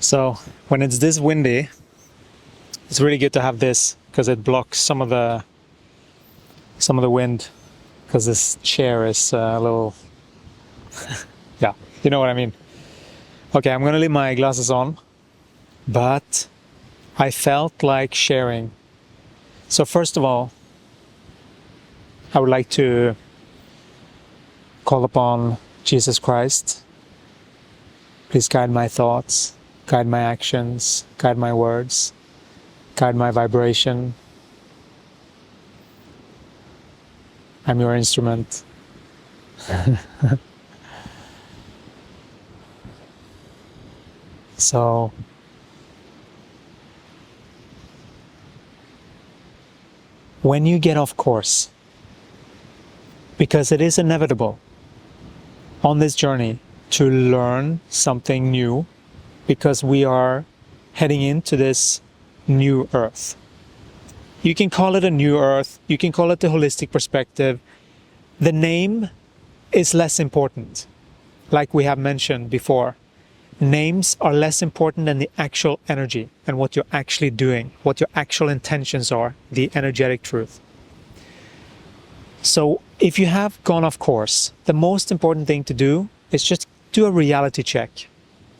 So when it's this windy, it's really good to have this because it blocks some of the wind, because this chair is a little yeah, you know what I mean. Okay, I'm gonna leave my glasses on, but I felt like sharing. So first of all, I would like to call upon Jesus Christ. Please guide my thoughts, guide my actions, guide my words, guide my vibration. I'm your instrument. So when you get off course, because it is inevitable on this journey to learn something new, because we are heading into this new earth. You can call it a new earth, you can call it the holistic perspective. The name is less important. Like we have mentioned before, names are less important than the actual energy and what you're actually doing, what your actual intentions are, the energetic truth. So if you have gone off course, the most important thing to do is just do a reality check,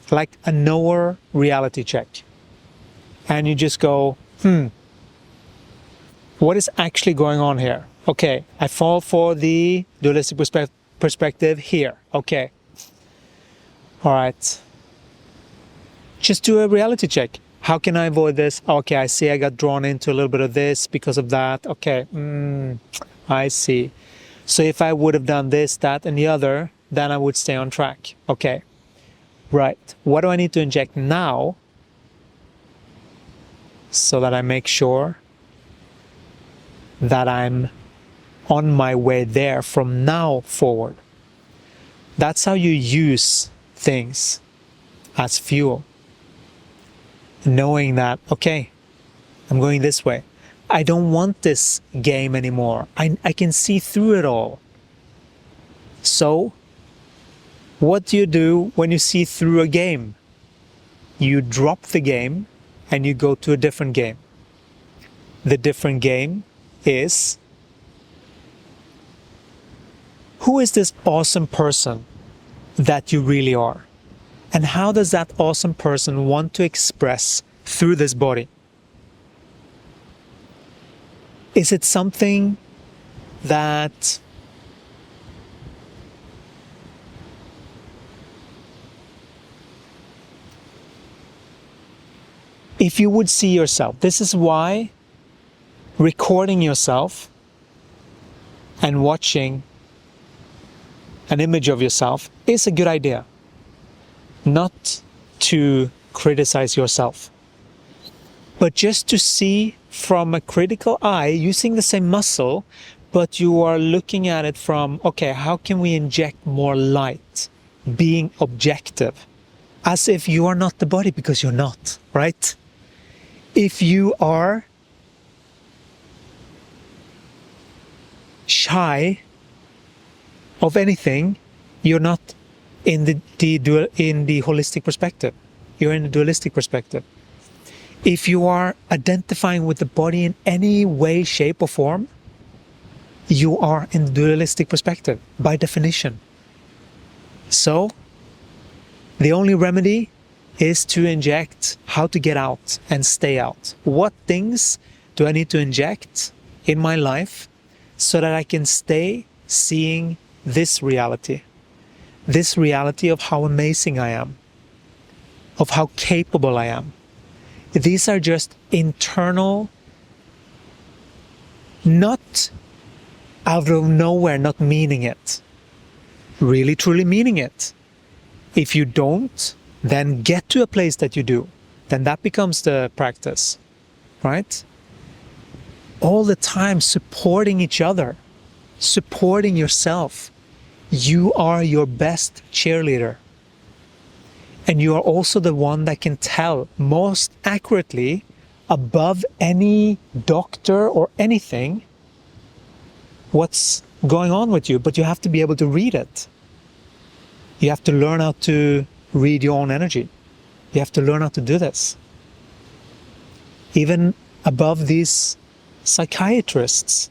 like a knower reality check. And you just go, what is actually going on here? Okay, I fall for the dualistic perspective here. Okay. All right. Just do a reality check. How can I avoid this? Okay, I see I got drawn into a little bit of this because of that. Okay, I see. So if I would have done this, that, and the other, then I would stay on track. Okay, right. What do I need to inject now so that I make sure that I'm on my way there from now forward? That's how you use things as fuel. Knowing that, okay, I'm going this way. I don't want this game anymore. I can see through it all. So, what do you do when you see through a game? You drop the game and you go to a different game. The different game is, who is this awesome person that you really are? And how does that awesome person want to express through this body? Is it something that if you would see yourself, this is why recording yourself and watching an image of yourself is a good idea. Not to criticize yourself, but just to see from a critical eye, using the same muscle, but you are looking at it from, okay, how can we inject more light, being objective, as if you are not the body, because you're not, right? If you are shy of anything, you're not in the holistic perspective. You're in the dualistic perspective. If you are identifying with the body in any way, shape or form, you are in the dualistic perspective by definition. So the only remedy is to inject how to get out and stay out. What things do I need to inject in my life so that I can stay seeing this reality? This reality of how amazing I am, of how capable I am. These are just internal, not out of nowhere, not meaning it. Really, truly meaning it. If you don't, then get to a place that you do. Then that becomes the practice, right? All the time supporting each other, supporting yourself. You are your best cheerleader. And you are also the one that can tell most accurately, above any doctor or anything, what's going on with you. But you have to be able to read it. You have to learn how to read your own energy. You have to learn how to do this. Even above these psychiatrists.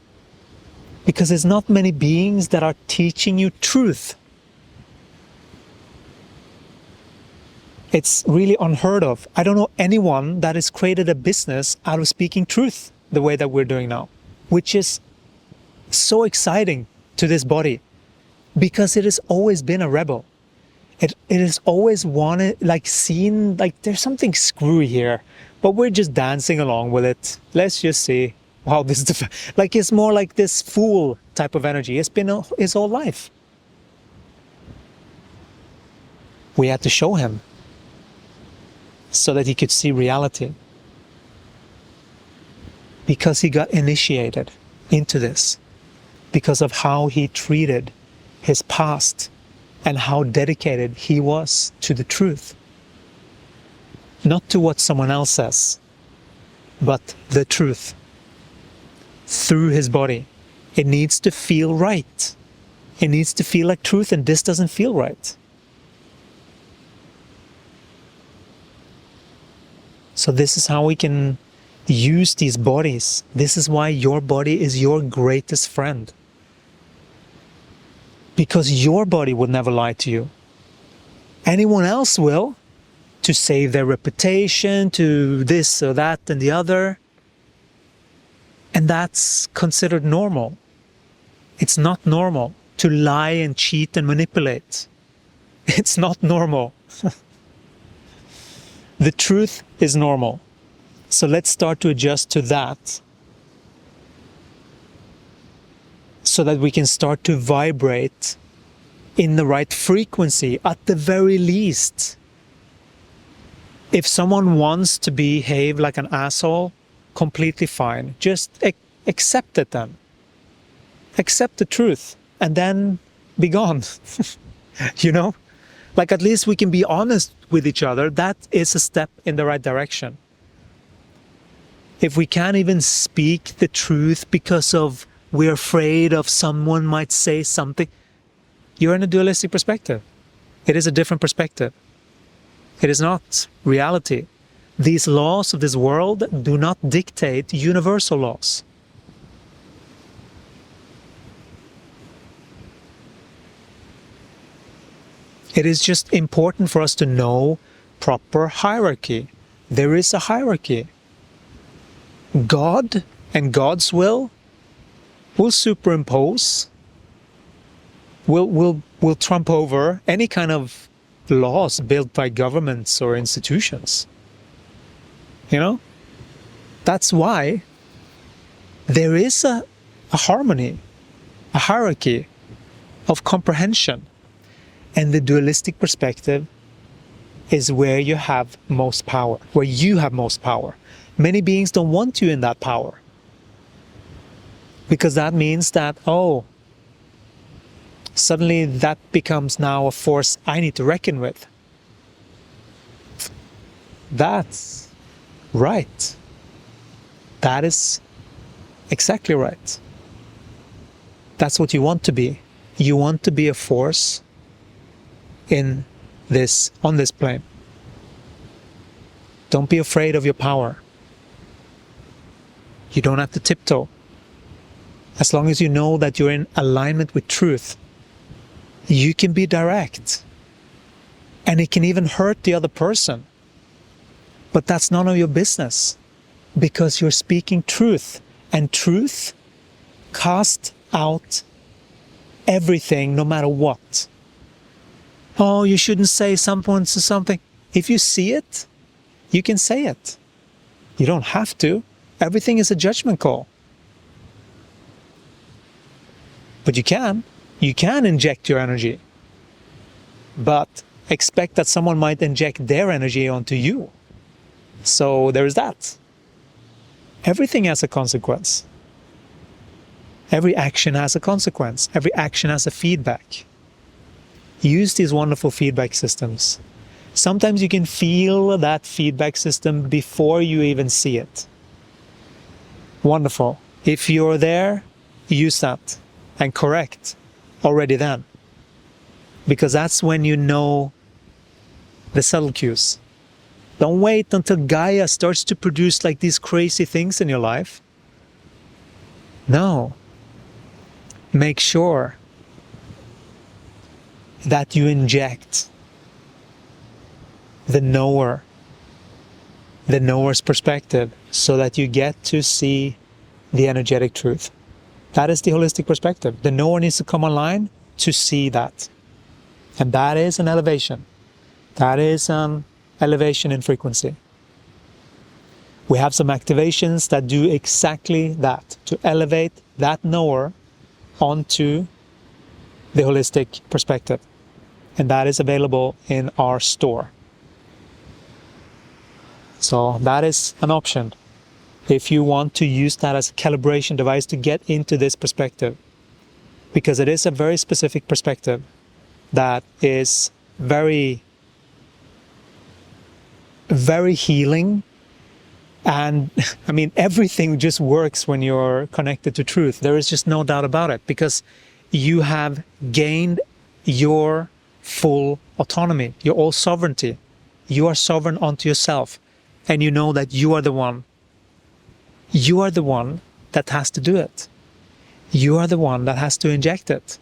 Because there's not many beings that are teaching you truth. It's really unheard of. I don't know anyone that has created a business out of speaking truth the way that we're doing now, which is so exciting to this body because it has always been a rebel. It has always wanted, like, seen, like, there's something screwy here, but we're just dancing along with it. Let's just see. Wow, this is like, it's more like this fool type of energy. It's been his whole life. We had to show him so that he could see reality. Because he got initiated into this. Because of how he treated his past and how dedicated he was to the truth. Not to what someone else says, but the truth. Through his body. It needs to feel right. It needs to feel like truth, and this doesn't feel right. So this is how we can use these bodies. This is why your body is your greatest friend. Because your body would never lie to you. Anyone else will, to save their reputation, to this or that and the other. And that's considered normal. It's not normal to lie and cheat and manipulate. It's not normal. The truth is normal. So let's start to adjust to that. So that we can start to vibrate in the right frequency at the very least. If someone wants to behave like an asshole, completely fine. Just accept it then. Accept the truth and then be gone. You know? Like, at least we can be honest with each other. That is a step in the right direction. If we can't even speak the truth because of we're afraid of someone might say something, you're in a dualistic perspective. It is a different perspective. It is not reality. These laws of this world do not dictate universal laws. It is just important for us to know proper hierarchy. There is a hierarchy. God and God's will superimpose, will trump over any kind of laws built by governments or institutions. You know? That's why there is a harmony, a hierarchy of comprehension. And the dualistic perspective is where you have most power, where you have most power. Many beings don't want you in that power. Because that means that, oh, suddenly that becomes now a force I need to reckon with. That's right. That is exactly right. That's what you want to be. You want to be a force on this plane. Don't be afraid of your power. You don't have to tiptoe. As long as you know that you're in alignment with truth, you can be direct. And it can even hurt the other person. But that's none of your business. Because you're speaking truth. And truth casts out everything, no matter what. Oh, you shouldn't say someone to something. If you see it, you can say it. You don't have to. Everything is a judgment call. But you can. You can inject your energy. But expect that someone might inject their energy onto you. So there's that. Everything has a consequence. Every action has a consequence. Every action has a feedback. Use these wonderful feedback systems. Sometimes you can feel that feedback system before you even see it. Wonderful. If you're there, use that and correct already then. Because that's when you know the subtle cues. Don't wait until Gaia starts to produce like these crazy things in your life. No. Make sure that you inject the knower, the knower's perspective, so that you get to see the energetic truth. That is the holistic perspective. The knower needs to come online to see that. And that is an elevation. That is an elevation in frequency. We have some activations that do exactly that, to elevate that knower onto the holistic perspective. And that is available in our store. So that is an option if you want to use that as a calibration device to get into this perspective. Because it is a very specific perspective that is very, very healing. And I mean, everything just works when you're connected to truth. There is just no doubt about it, because you have gained your full autonomy, your all sovereignty. You are sovereign unto yourself, and you know that you are the one. You are the one that has to do it. You are the one that has to inject it.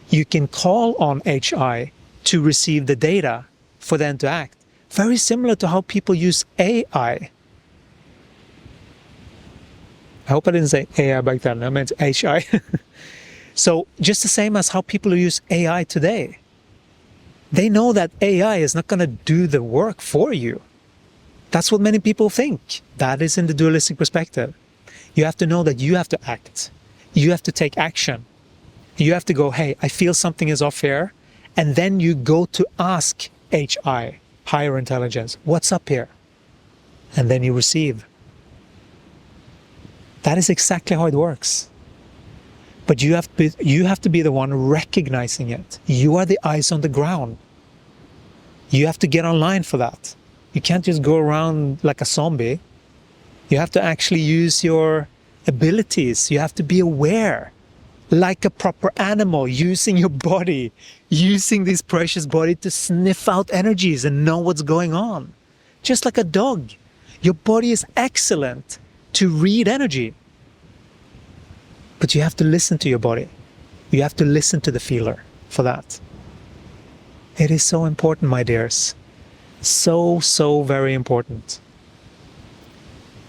You can call on HI to receive the data for them to act. Very similar to how people use AI. I hope I didn't say AI back then, I meant HI. So just the same as how people use AI today. They know that AI is not going to do the work for you. That's what many people think. That is in the dualistic perspective. You have to know that you have to act. You have to take action. You have to go, hey, I feel something is off here. And then you go to ask HI, higher intelligence, what's up here? And then you receive. That is exactly how it works. But you have to be the one recognizing it. You are the eyes on the ground. You have to get online for that. You can't just go around like a zombie. You have to actually use your abilities. You have to be aware, like a proper animal, using your body, using this precious body to sniff out energies and know what's going on. Just like a dog. Your body is excellent to read energy. But you have to listen to your body. You have to listen to the feeler for that. It is so important, my dears. So, so very important.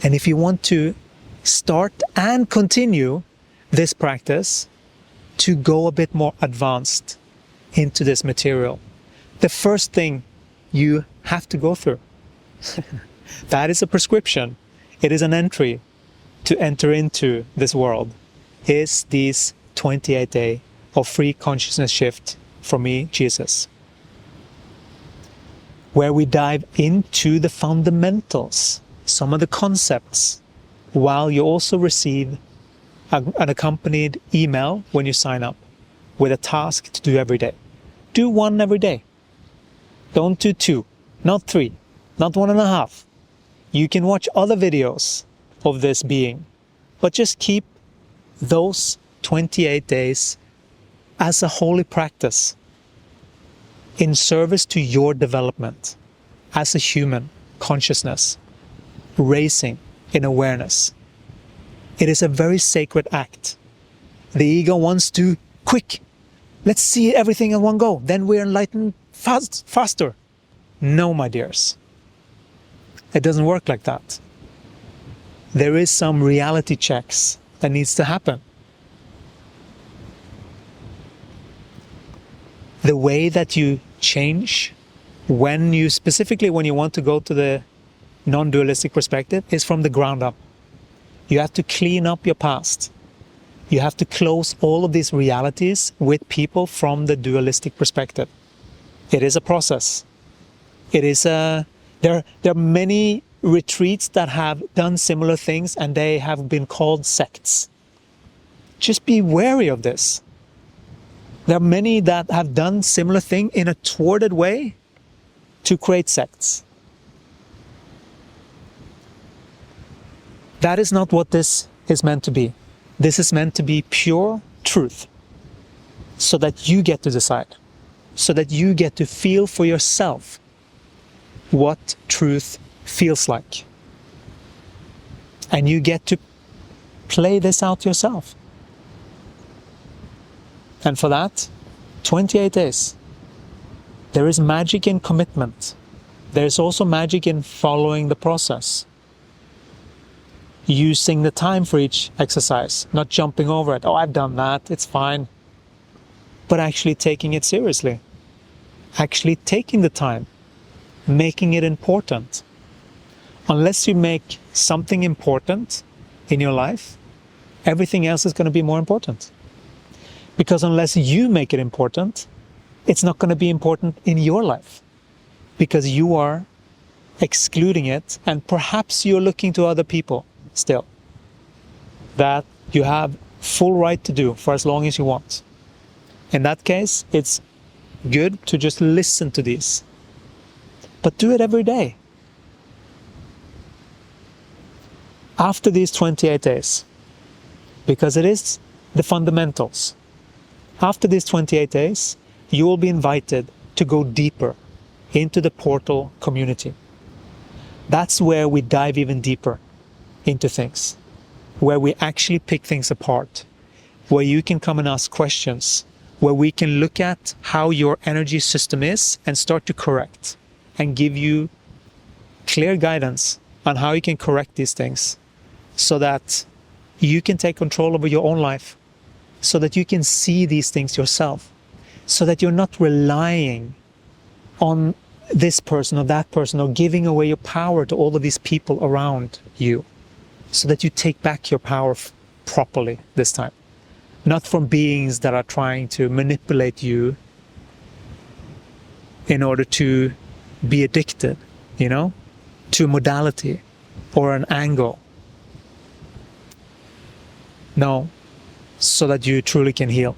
And if you want to start and continue this practice to go a bit more advanced into this material, the first thing you have to go through, that is a prescription. It is an entry to enter into this world, is these 28 days of free consciousness shift from me, Jesus, where we dive into the fundamentals, some of the concepts, while you also receive an accompanied email when you sign up with a task to do every day. Do one every day. Don't do 2, not 3, not 1.5. You can watch other videos of this being, but just keep those 28 days as a holy practice in service to your development as a human consciousness, raising in awareness. It is a very sacred act. The ego wants to, quick, let's see everything in one go, then we're enlightened faster. No, my dears. It doesn't work like that. There is some reality checks that needs to happen. The way that you change specifically when you want to go to the non-dualistic perspective is from the ground up. You have to clean up your past. You have to close all of these realities with people from the dualistic perspective. It is a process. It is there are many retreats that have done similar things and they have been called sects. Just be wary of this. There are many that have done similar thing in a thwarted way to create sects. That is not what this is meant to be. This is meant to be pure truth, so that you get to decide, so that you get to feel for yourself what truth feels like. And you get to play this out yourself. And for that, 28 days. There is magic in commitment. There's also magic in following the process. Using the time for each exercise, not jumping over it. Oh, I've done that, it's fine. But actually taking it seriously. Actually taking the time. Making it important. Unless you make something important in your life, everything else is going to be more important. Because unless you make it important, it's not going to be important in your life. Because you are excluding it, and perhaps you're looking to other people still. That you have full right to do for as long as you want. In that case, it's good to just listen to these. But do it every day. After these 28 days, because it is the fundamentals, after these 28 days, you will be invited to go deeper into the portal community. That's where we dive even deeper into things, where we actually pick things apart, where you can come and ask questions, where we can look at how your energy system is and start to correct and give you clear guidance on how you can correct these things so that you can take control over your own life, so that you can see these things yourself, so that you're not relying on this person or that person or giving away your power to all of these people around you, so that you take back your power properly this time. Not from beings that are trying to manipulate you in order to be addicted, to a modality or an angle. No, so that you truly can heal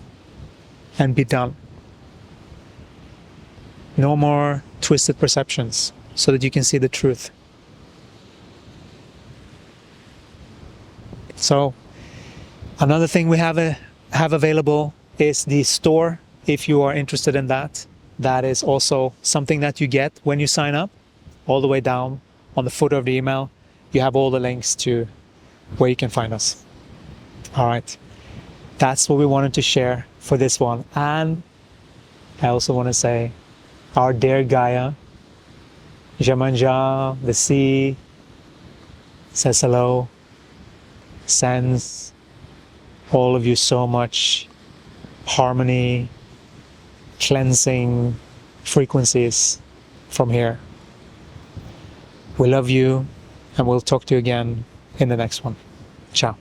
and be done. No more twisted perceptions, so that you can see the truth. So, another thing we have available is the store. If you are interested in that, that is also something that you get when you sign up. All the way down on the footer of the email, you have all the links to where you can find us. All right, that's what we wanted to share for this one. And I also want to say, our dear Gaia, Jamanja, the sea, says hello, sends all of you so much harmony, cleansing frequencies from here. We love you, and we'll talk to you again in the next one. Ciao.